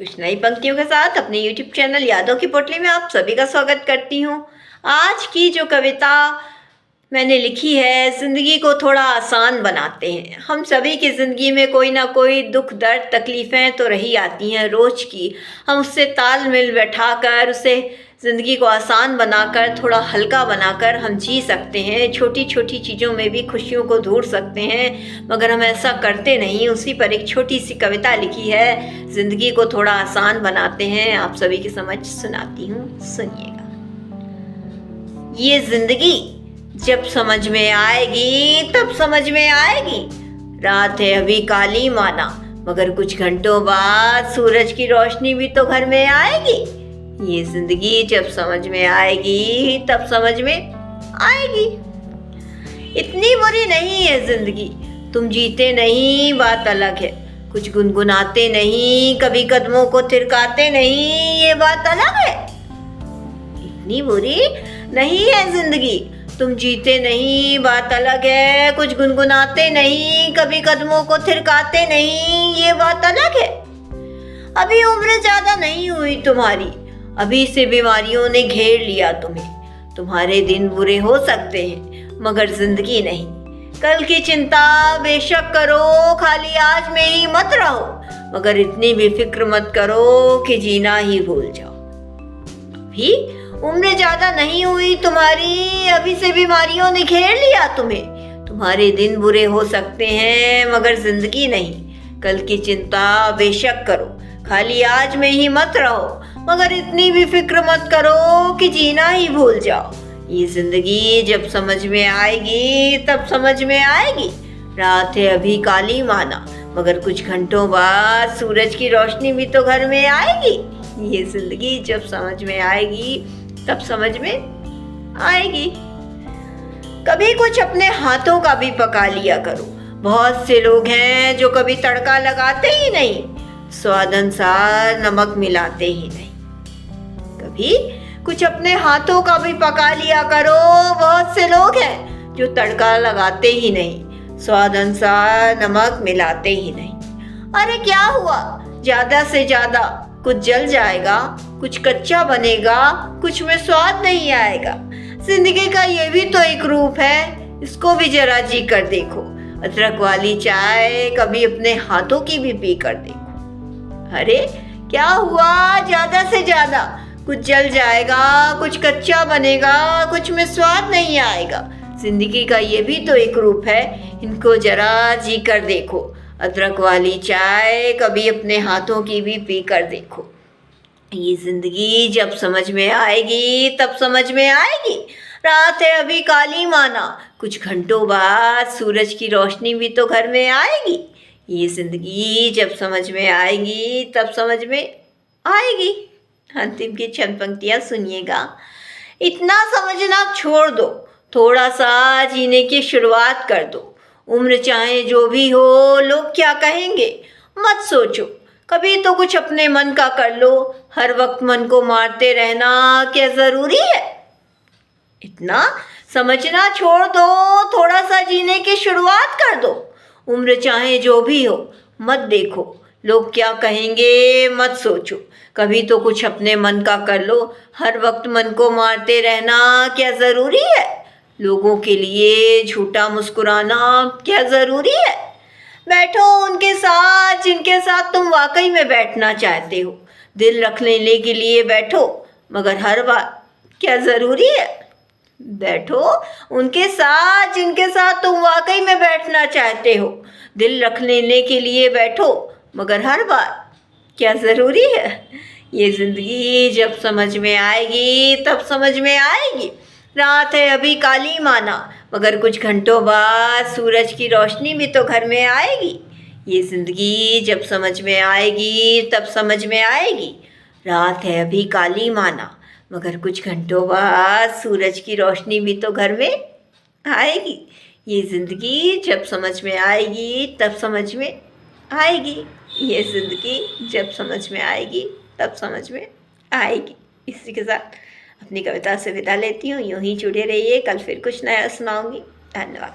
कुछ नई पंक्तियों के साथ अपने YouTube चैनल यादों की पोटली में आप सभी का स्वागत करती हूँ। आज की जो कविता मैंने लिखी है, ज़िंदगी को थोड़ा आसान बनाते हैं। हम सभी की ज़िंदगी में कोई ना कोई दुख दर्द तकलीफ़ें तो रही आती हैं रोज़ की। हम उससे तालमेल बैठाकर उसे ज़िंदगी को आसान बनाकर, थोड़ा हल्का बनाकर हम जी सकते हैं। छोटी छोटी चीज़ों में भी खुशियों को ढूंढ सकते हैं, मगर हम ऐसा करते नहीं। उसी पर एक छोटी सी कविता लिखी है, ज़िंदगी को थोड़ा आसान बनाते हैं। आप सभी की समझ सुनाती हूँ, सुनिएगा। ये ज़िंदगी जब समझ में आएगी तब समझ में आएगी। रात है अभी काली माना, मगर कुछ घंटों बाद सूरज की रोशनी भी तो घर में आएगी। ये ज़िंदगी जब समझ में आएगी तब समझ में आएगी। इतनी बुरी नहीं है ज़िंदगी, तुम जीते नहीं बात अलग है। कुछ गुनगुनाते नहीं, कभी कदमों को थिरकाते नहीं, ये बात अलग है। इतनी बुरी नहीं है ज़िंदगी, तुम जीते नहीं बात अलग है। कुछ गुनगुनाते नहीं, कभी कदमों को थिरकाते नहीं, ये बात अलग है। अभी उम्र ज़्यादा नहीं हुई तुम्हारी, अभी से बीमारियों ने घेर लिया तुम्हें। तुम्हारे दिन बुरे हो सकते हैं, मगर ज़िंदगी नहीं। कल की चिंता बेशक करो, खाली आज में ही मत रहो, मगर इतनी भी फिक्र मत करो कि जीना ही भूल जाओ। अभी उम्र ज़्यादा नहीं हुई तुम्हारी, अभी से बीमारियों ने घेर लिया तुम्हें। तुम्हारे दिन बुरे हो सकते हैं, मगर ज़िंदगी नहीं। कल की चिंता बेशक करो, खाली आज में ही मत रहो, मगर इतनी भी फिक्र मत करो कि जीना ही भूल जाओ। ये ज़िंदगी जब समझ में आएगी तब समझ में आएगी। रात है अभी काली माना, मगर कुछ घंटों बाद सूरज की रोशनी भी तो घर में आएगी। ये ज़िंदगी जब समझ में आएगी तब समझ में आएगी। कभी कुछ अपने हाथों का भी पका लिया करो। बहुत से लोग हैं जो कभी तड़का लगाते ही नहीं, स्वाद अनुसार नमक मिलाते ही नहीं। कभी कुछ अपने हाथों का भी पका लिया करो। बहुत से लोग हैं जो तड़का लगाते ही नहीं, स्वाद अनुसार नमक मिलाते ही नहीं। अरे क्या हुआ, ज़्यादा से ज़्यादा कुछ जल जाएगा, कुछ कच्चा बनेगा, कुछ में स्वाद नहीं आएगा। जिंदगी का ये भी तो एक रूप है, इसको भी जरा जी कर देखो। अदरक वाली चाय कभी अपने हाथों की भी पी कर देखो। अरे क्या हुआ, ज़्यादा से ज़्यादा कुछ जल जाएगा, कुछ कच्चा बनेगा, कुछ में स्वाद नहीं आएगा। जिंदगी का ये भी तो एक रूप है, इनको जरा जी कर देखो। अदरक वाली चाय कभी अपने हाथों की भी पी कर देखो। ये ज़िंदगी जब समझ में आएगी तब समझ में आएगी। रात है अभी काली माना, कुछ घंटों बाद सूरज की रोशनी भी तो घर में आएगी। ये ज़िंदगी जब समझ में आएगी तब समझ में आएगी। अंतिम की चंद पंक्तियाँ सुनिएगा। इतना समझना छोड़ दो, थोड़ा सा जीने की शुरुआत कर दो। उम्र चाहे जो भी हो, लोग क्या कहेंगे मत सोचो। कभी तो कुछ अपने मन का कर लो, हर वक्त मन को मारते रहना क्या ज़रूरी है। इतना समझना छोड़ दो, थोड़ा सा जीने की शुरुआत कर दो। उम्र चाहे जो भी हो, मत देखो लोग क्या कहेंगे, मत सोचो। कभी तो कुछ अपने मन का कर लो, हर वक्त मन को मारते रहना क्या ज़रूरी है। लोगों के लिए झूठा मुस्कुराना क्या ज़रूरी है। बैठो उनके साथ जिनके साथ तुम वाकई में बैठना चाहते हो। दिल रख लेने के लिए बैठो, मगर हर बार क्या ज़रूरी है। बैठो उनके साथ जिनके साथ तुम वाकई में बैठना चाहते हो। दिल रख लेने के लिए बैठो, मगर हर बार क्या ज़रूरी है। ये ज़िंदगी जब समझ में आएगी तब समझ में आएगी। रात है अभी काली माना, मगर कुछ घंटों बाद सूरज की रोशनी भी तो घर में आएगी। ये ज़िंदगी जब समझ में आएगी तब समझ में आएगी। रात है अभी काली माना, मगर कुछ घंटों बाद सूरज की रोशनी भी तो घर में आएगी। ये ज़िंदगी जब समझ में आएगी तब समझ में आएगी। ये ज़िंदगी जब समझ में आएगी तब समझ में आएगी। इसी के साथ अपनी कविता से विदा लेती हूँ। यूँ ही जुड़े रहिए, कल फिर कुछ नया सुनाऊंगी। धन्यवाद।